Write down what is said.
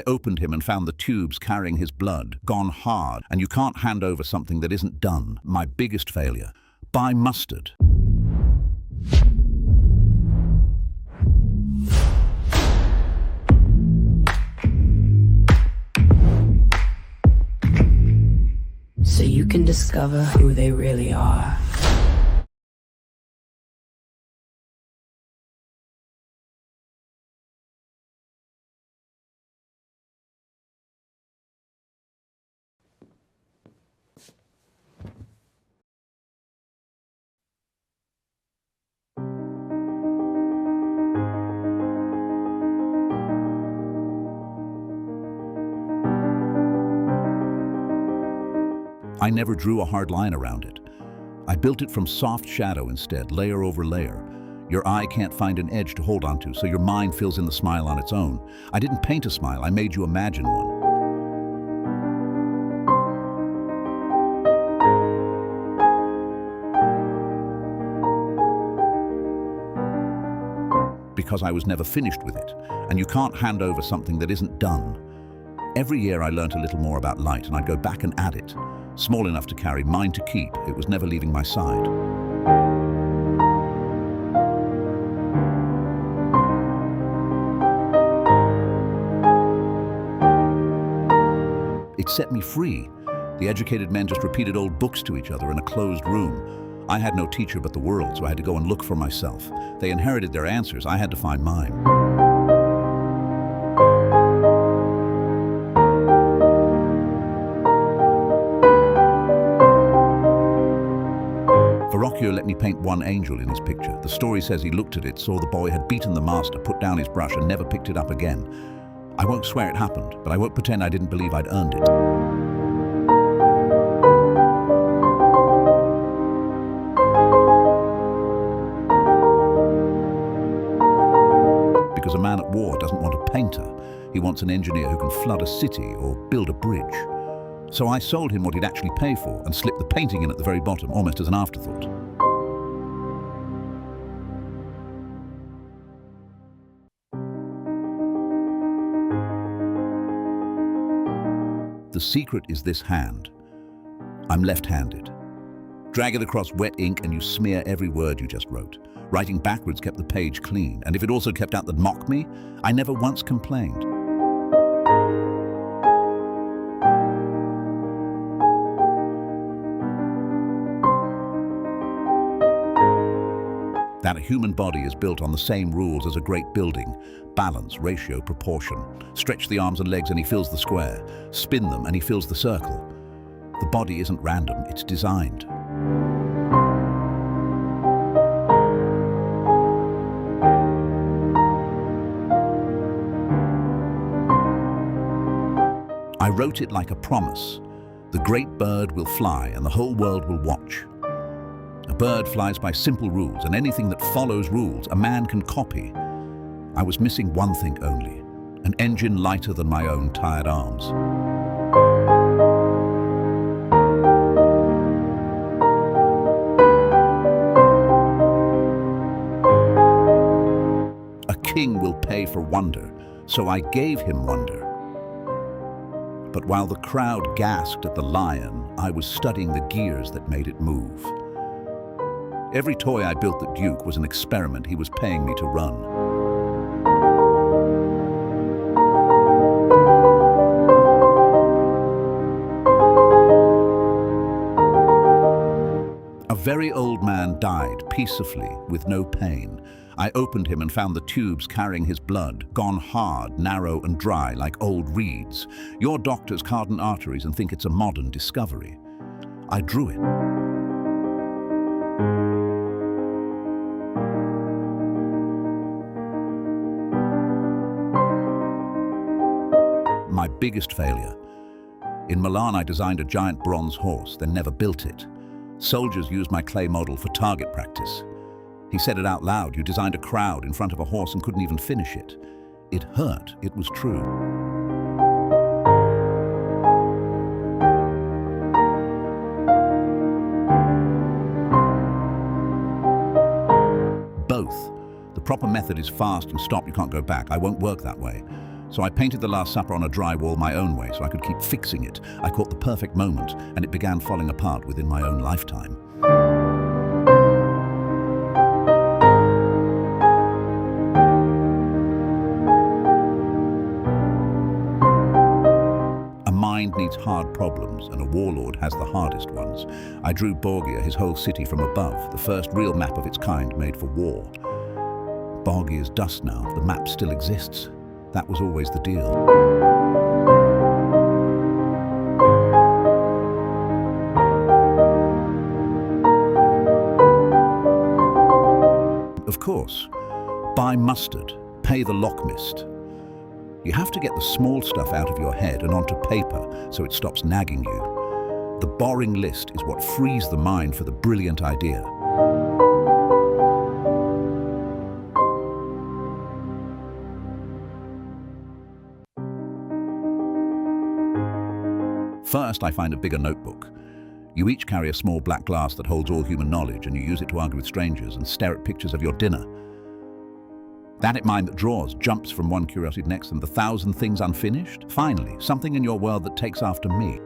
opened him and found the tubes carrying his blood, gone hard, and you can't hand over something that isn't done. My biggest failure. Buy mustard. So you can discover who they really are. I never drew a hard line around it. I built it from soft shadow instead, layer over layer. Your eye can't find an edge to hold onto, so your mind fills in the smile on its own. I didn't paint a smile, I made you imagine one. Because I was never finished with it, and you can't hand over something that isn't done. Every year I learnt a little more about light, and I'd go back and add it. Small enough to carry, mine to keep. It was never leaving my side. It set me free. The educated men just repeated old books to each other in a closed room. I had no teacher but the world, so I had to go and look for myself. They inherited their answers, I had to find mine. Verrocchio let me paint one angel in his picture. The story says he looked at it, saw the boy had beaten the master, put down his brush and never picked it up again. I won't swear it happened, but I won't pretend I didn't believe I'd earned it. Because a man at war doesn't want a painter. He wants an engineer who can flood a city or build a bridge. So I sold him what he'd actually pay for and slipped the painting in at the very bottom, almost as an afterthought. The secret is this hand. I'm left-handed. Drag it across wet ink and you smear every word you just wrote. Writing backwards kept the page clean, and if it also kept out that mock me, I never once complained. That a human body is built on the same rules as a great building. Balance, ratio, proportion. Stretch the arms and legs and he fills the square. Spin them and he fills the circle. The body isn't random, it's designed. I wrote it like a promise. The great bird will fly and the whole world will watch. A bird flies by simple rules, and anything that follows rules, a man can copy. I was missing one thing only, an engine lighter than my own tired arms. A king will pay for wonder, so I gave him wonder. But while the crowd gasped at the lion, I was studying the gears that made it move. Every toy I built at Duke was an experiment he was paying me to run. A very old man died peacefully with no pain. I opened him and found the tubes carrying his blood, gone hard, narrow and dry like old reeds. Your doctors harden arteries and think it's a modern discovery. I drew it. My biggest failure. In Milan, I designed a giant bronze horse, then never built it. Soldiers used my clay model for target practice. He said it out loud, you designed a crowd in front of a horse and couldn't even finish it. It hurt, it was true. Both. The proper method is fast and stop, you can't go back. I won't work that way. So I painted the Last Supper on a dry wall my own way so I could keep fixing it. I caught the perfect moment, and it began falling apart within my own lifetime. A mind needs hard problems, and a warlord has the hardest ones. I drew Borgia, his whole city, from above, the first real map of its kind made for war. Borgia is dust now, the map still exists. That was always the deal. Of course, buy mustard, pay the lockmist. You have to get the small stuff out of your head and onto paper so it stops nagging you. The boring list is what frees the mind for the brilliant idea. First, I find a bigger notebook. You each carry a small black glass that holds all human knowledge, and you use it to argue with strangers and stare at pictures of your dinner. That mind that draws jumps from one curiosity to the next, and the 1,000 things unfinished. Finally, something in your world that takes after me.